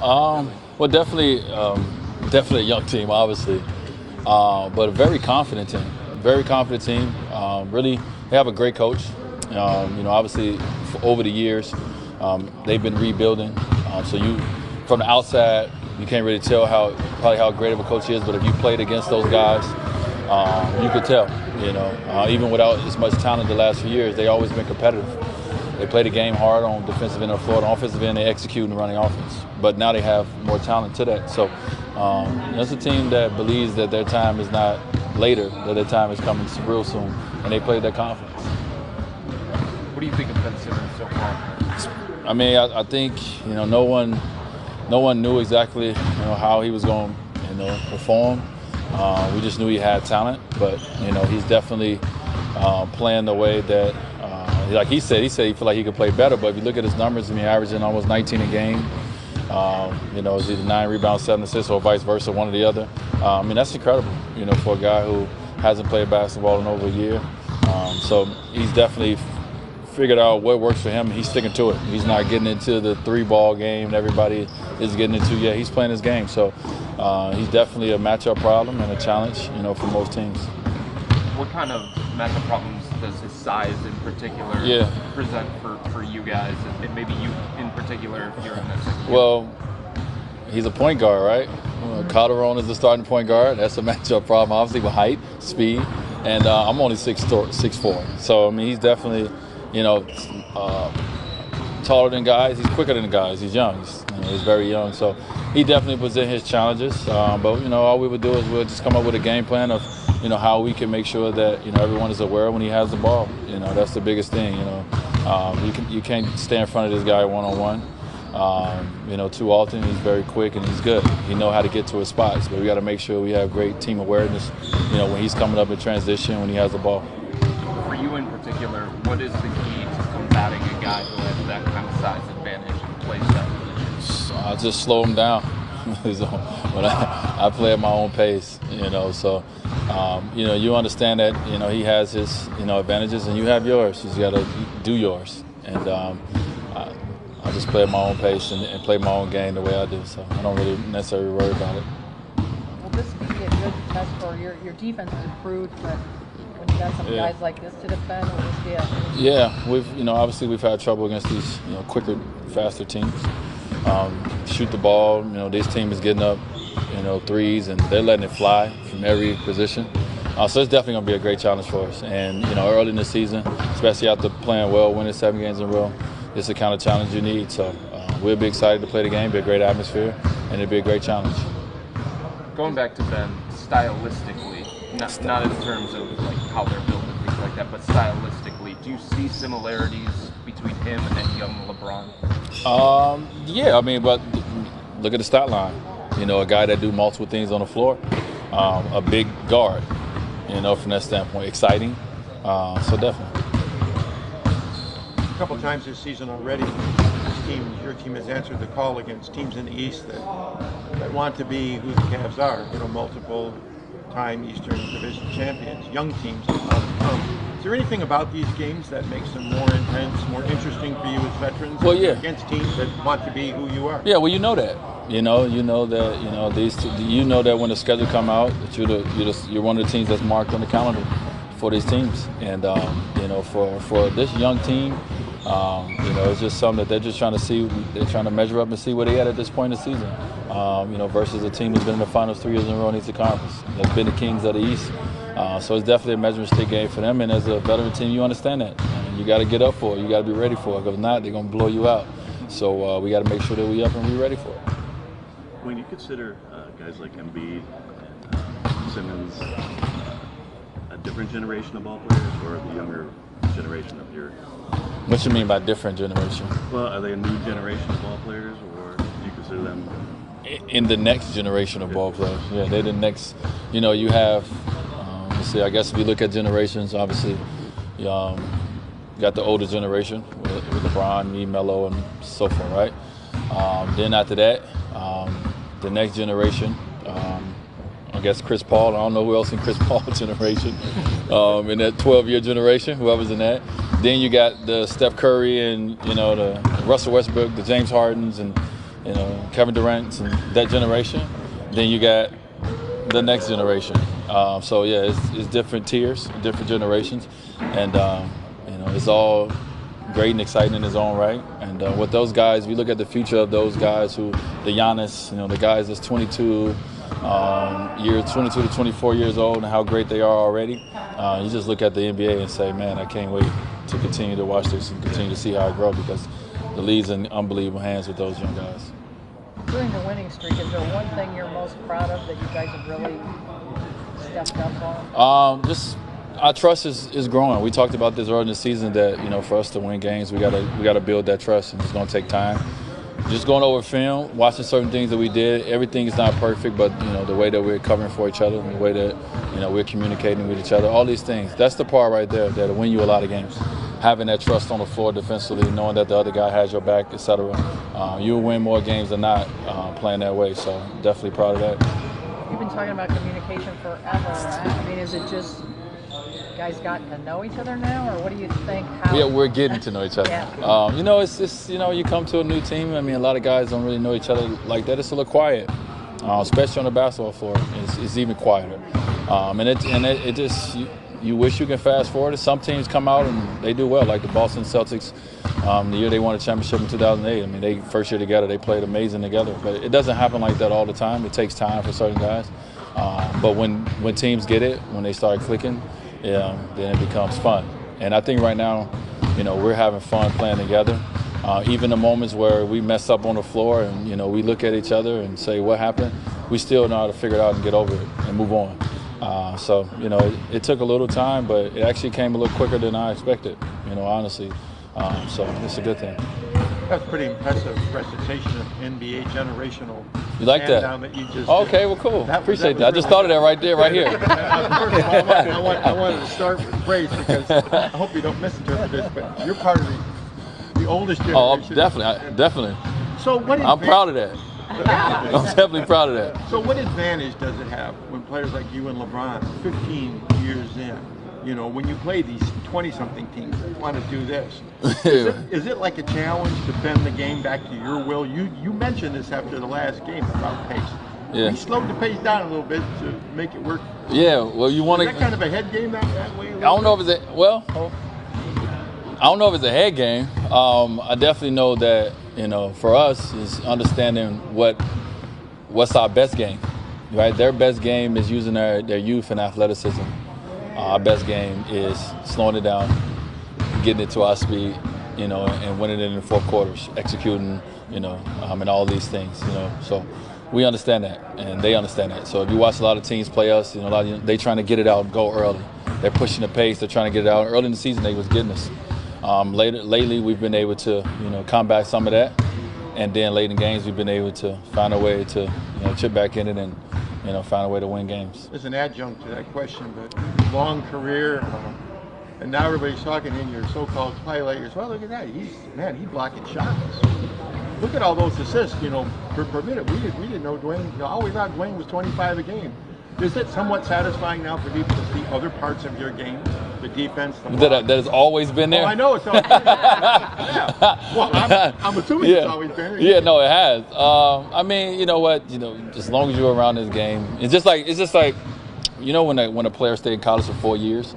Well, definitely a young team, obviously, but a very confident team. Very confident team. Really, they have a great coach. Obviously, over the years, they've been rebuilding. So from the outside, you can't really tell how great of a coach he is. But if you played against those guys, you could tell. Even without as much talent the last few years, they always been competitive. They play the game hard on defensive end of the floor. On offensive end, they execute and running offense. But now they have more talent to that. So it's a team that believes that their time is not later, that their time is coming real soon, and they play their confidence. What do you think of Ben Simmons so far? I mean, I think no one knew exactly how he was going to perform. We just knew he had talent, but he's definitely playing the way that. Like he said he felt like he could play better, but if you look at his numbers, averaging almost 19 a game. It's either 9 rebounds, 7 assists, or vice versa, one or the other. That's incredible, for a guy who hasn't played basketball in over a year. So he's definitely figured out what works for him, and he's sticking to it. He's not getting into the 3-ball game that everybody is getting into yet. He's playing his game. So he's definitely a matchup problem and a challenge, for most teams. What kind of matchup problems does his size in particular present for you guys, and maybe you in particular if you're in this? Well, he's a point guard, right? Calderon is the starting point guard. That's a matchup problem, obviously, with height, speed, and I'm only 6'4". So, he's definitely, taller than guys. He's quicker than guys. He's young. He's very young. So he definitely presents his challenges. But, all we would do is we'll just come up with a game plan of, how we can make sure that, everyone is aware when he has the ball. That's the biggest thing, You can't stay in front of this guy one-on-one. Too often. He's very quick and he's good. He knows how to get to his spots. But we got to make sure we have great team awareness, when he's coming up in transition, when he has the ball. For you in particular, what is the key to combating a guy who has that kind of size advantage and play style? I just slow him down. When I play at my own pace, So, you understand that, he has his, advantages and you have yours. You got to do yours. And I just play at my own pace and play my own game the way I do. So I don't really necessarily worry about it. Will this be a good test for your defense has improved, but when you got some guys like this to defend, will this be a... Yeah, obviously we've had trouble against these, quicker, faster teams. Shoot the ball, this team is getting up, threes, and they're letting it fly from every position. So it's definitely going to be a great challenge for us. And, early in the season, especially after playing well, winning 7 games in a row, it's the kind of challenge you need. So we'll be excited to play the game, be a great atmosphere, and it'll be a great challenge. Going back to Ben, stylistically, not in terms of like how they're built and things like that, but stylistically, do you see similarities between him and that young LeBron? But look at the stat line. A guy that do multiple things on the floor, a big guard, from that standpoint, exciting. So definitely. A couple of times this season already, your team has answered the call against teams in the East that want to be who the Cavs are. Multiple-time Eastern Division champions, young teams. Is there anything about these games that makes them more intense, more interesting for you as veterans? Well, yeah. Against teams that want to be who you are. Yeah, well, you know that. That when the schedule come out, that you're one of the teams that's marked on the calendar for these teams. And for this young team, it's just something that they're just trying to see. They're trying to measure up and see where they at this point in the season. Versus a team that's been in the finals 3 years in a row in the Eastern Conference. That's been the Kings of the East. So it's definitely a measuring stick game for them. And as a veteran team, you understand that. And you got to get up for it. You got to be ready for it. Because if not, they're going to blow you out. So we got to make sure that we up and be ready for it. When you consider guys like Embiid and Simmons a different generation of ball players, or the younger generation of your? What you mean by different generation? Well, are they a new generation of ball players, or do you consider them in the next generation of ball players? Yeah, they're the next. You have. Let's see. I guess if you look at generations, obviously, you got the older generation with LeBron, me, Melo, and so forth, right? Then after that, the next generation, I guess Chris Paul. I don't know who else in Chris Paul's generation, in that 12-year generation, whoever's in that. Then you got the Steph Curry and the Russell Westbrook, the James Hardens, and Kevin Durant and that generation. Then you got the next generation. So yeah, it's different tiers, different generations, and it's all great and exciting in its own right. And with those guys, we look at the future of those guys the Giannis, the guys that's 22 to 24 years old, and how great they are already. You just look at the NBA and say, man, I can't wait to continue to watch this and continue to see how it grows, because the league's in unbelievable hands with those young guys. During the winning streak, is there one thing you're most proud of that you guys have really stepped up on? Just our trust is growing. We talked about this earlier in the season that for us to win games, we gotta build that trust, and it's gonna take time. Just going over film, watching certain things that we did. Everything is not perfect, but the way that we're covering for each other, and the way that we're communicating with each other, all these things. That's the part right there that'll win you a lot of games. Having that trust on the floor defensively, knowing that the other guy has your back, etc. You'll win more games than not playing that way. So definitely proud of that. You've been talking about communication forever. I mean, is it just guys gotten to know each other now, or what do you think? Yeah, we're getting to know each other. Yeah. It's you come to a new team. I mean, a lot of guys don't really know each other like that. It's a little quiet, especially on the basketball floor. It's even quieter, and it just you wish you can fast forward. Some teams come out and they do well, like the Boston Celtics. The year they won a championship in 2008. I mean, they first year together, they played amazing together. But it doesn't happen like that all the time. It takes time for certain guys. But when teams get it, when they start clicking, then it becomes fun. And I think right now, we're having fun playing together. Even the moments where we mess up on the floor and, we look at each other and say, what happened? We still know how to figure it out and get over it and move on. So it took a little time, but it actually came a little quicker than I expected, honestly. So it's a good thing. That's pretty impressive recitation of NBA generational. You like that? That you just okay, well, cool. Appreciate that. I just thought of that right here. First of all, I wanted to start with praise, because I hope you don't misinterpret this, but you're part of the oldest generation. Oh, definitely. So I'm proud of that. I'm definitely proud of that. So what advantage does it have when players like you and LeBron, 15 years in, when you play these 20-something teams that want to do this? Is it like a challenge to bend the game back to your will? You mentioned this after the last game about pace. Yeah. We slowed the pace down a little bit to make it work. Yeah, well, you want to. Is that kind of a head game that way? I don't know if it's I don't know if it's a head game. I definitely know that for us is understanding what's our best game, right? Their best game is using their youth and athleticism. Our best game is slowing it down, getting it to our speed, and winning it in the fourth quarters, executing, and all these things, So we understand that, and they understand that. So if you watch a lot of teams play us, they trying to get it out and go early. They're pushing the pace. They're trying to get it out. Early in the season, they was getting us. Lately, we've been able to, combat some of that, and then late in games, we've been able to find a way to, chip back in it and, find a way to win games. As an adjunct to that question, but long career, and now everybody's talking in your so-called twilight years. Well, look at that. He's blocking shots. Look at all those assists, per minute. We didn't know Dwayne. All we thought Dwayne was 25 a game. Is it somewhat satisfying now for people to see other parts of your game, the defense, the block? That has always been there? Oh, I know it's always been there. Yeah. Well, I'm assuming it's always been there. Yeah, no, it has. I mean, you know what? As long as you're around this game, it's just like when a player stay in college for 4 years,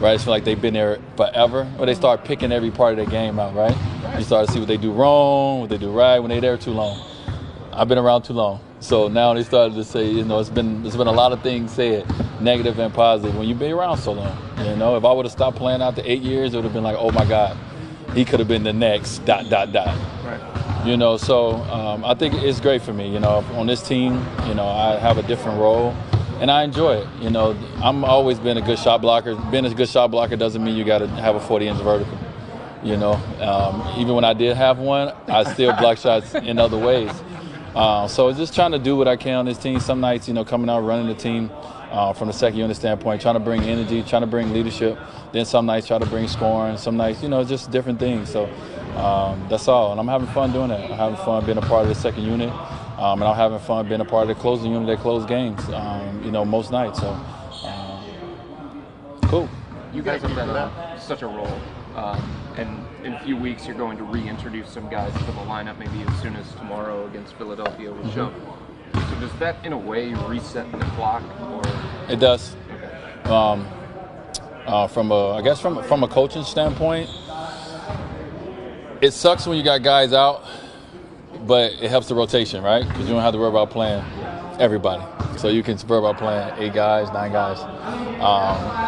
right? It's like they've been there forever, or they start picking every part of their game out, right? You start to see what they do wrong, what they do right, when they're there too long. I've been around too long. So now they started to say, it's been a lot of things said, negative and positive, when you've been around so long. If I would have stopped playing after 8 years, it would have been like, oh my God, he could have been the next ... Right. So I think it's great for me. On this team, I have a different role, and I enjoy it. I'm always been a good shot blocker. Being a good shot blocker doesn't mean you got to have a 40-inch vertical. Even when I did have one, I still block shots in other ways. So just trying to do what I can on this team. Some nights, coming out running the team from the second unit standpoint, trying to bring energy, trying to bring leadership. Then some nights try to bring scoring. Some nights, just different things. So that's all. And I'm having fun doing that. I'm having fun being a part of the second unit. And I'm having fun being a part of the closing unit that close games, most nights. So cool. You guys have been such a role. And in a few weeks you're going to reintroduce some guys to the lineup, maybe as soon as tomorrow against Philadelphia with Shump. So does that, in a way, reset the clock? Or? It does. Okay. From a coaching standpoint, it sucks when you got guys out, but it helps the rotation, right? Because you don't have to worry about playing everybody. So you can worry about playing 8 guys, 9 guys.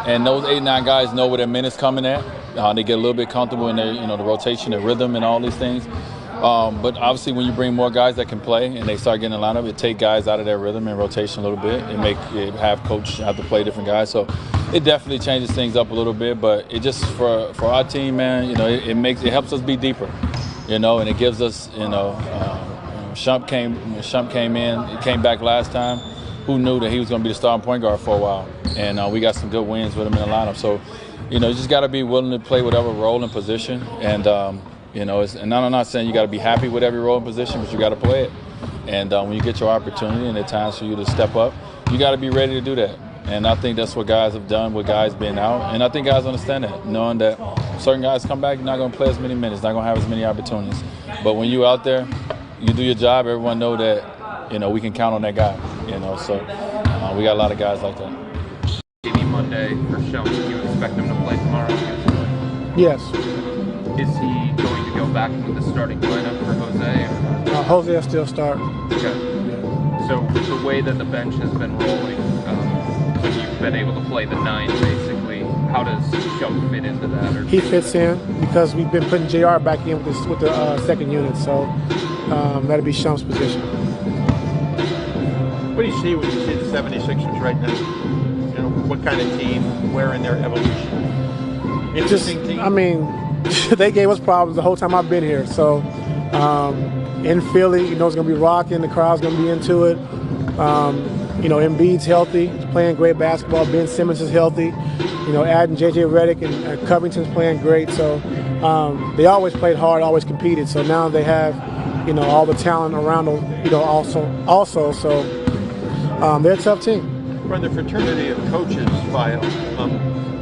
And those 8, 9 guys know where their minutes coming at. They get a little bit comfortable in their, the rotation, their rhythm, and all these things. But obviously, when you bring more guys that can play and they start getting in the lineup, it take guys out of their rhythm and rotation a little bit. It have coach have to play different guys. So it definitely changes things up a little bit. But it just for our team, man, it helps us be deeper, and it gives us, Shump came in, he came back last time. Who knew that he was going to be the starting point guard for a while? And we got some good wins with him in the lineup. So, you just got to be willing to play whatever role and position. And, and I'm not saying you got to be happy with every role and position, but you got to play it. And when you get your opportunity and it's times for you to step up, you got to be ready to do that. And I think that's what guys have done with guys being out. And I think guys understand that, knowing that certain guys come back, you're not going to play as many minutes, not going to have as many opportunities. But when you're out there, you do your job, everyone know that, we can count on that guy, so we got a lot of guys like that. Maybe Monday for Shump, do you expect him to play tomorrow? Yes. Is he going to go back into the starting lineup for Jose? Or? Jose will still start. Okay. So the way that the bench has been rolling, when you've been able to play the 9 basically, how does Shump fit into that? Or he fits in because we've been putting JR back in with the second unit, so that'll be Shump's position. What do you see when you see the 76ers right now? What kind of team, where in their evolution? Interesting team. I mean, they gave us problems the whole time I've been here. So in Philly, it's going to be rocking. The crowd's going to be into it. Embiid's healthy. He's playing great basketball. Ben Simmons is healthy. Adding J.J. Redick and Covington's playing great. So they always played hard, always competed. So now they have, all the talent around them, also. So they're a tough team. Run the fraternity of coaches file.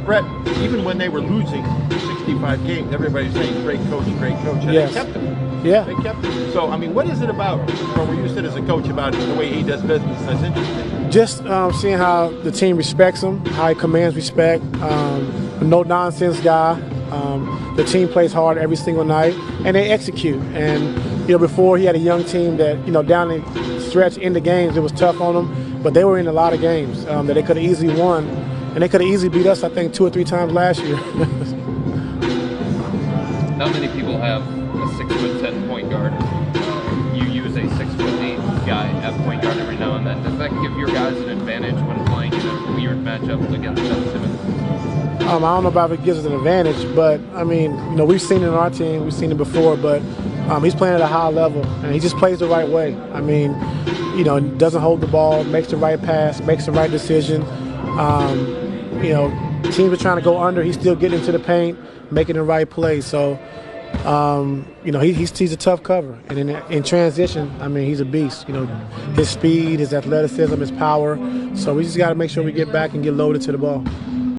Brett, even when they were losing 65 games, everybody's saying, great coach. And yes. They kept him. Yeah. They kept him. So, what is it about, where you sit as a coach, about the way he does business that's interesting? Just seeing how the team respects him, how he commands respect. No-nonsense guy. The team plays hard every single night, and they execute. And, before he had a young team that, down the stretch in the games, it was tough on them. But they were in a lot of games that they could have easily won. And they could have easily beat us, I think, 2 or 3 times last year. Not many people have a 6'10" point guard. You use a 6'8" guy at point guard every now and then. Does that give your guys an advantage when playing in a weird matchup against Ben Simmons? I don't know about if it gives us an advantage, but we've seen it on our team, we've seen it before, but he's playing at a high level, and he just plays the right way. Doesn't hold the ball, makes the right pass, makes the right decision. Teams are trying to go under, he's still getting into the paint, making the right play. So, he's a tough cover. And in transition, he's a beast. His speed, his athleticism, his power. So we just got to make sure we get back and get loaded to the ball.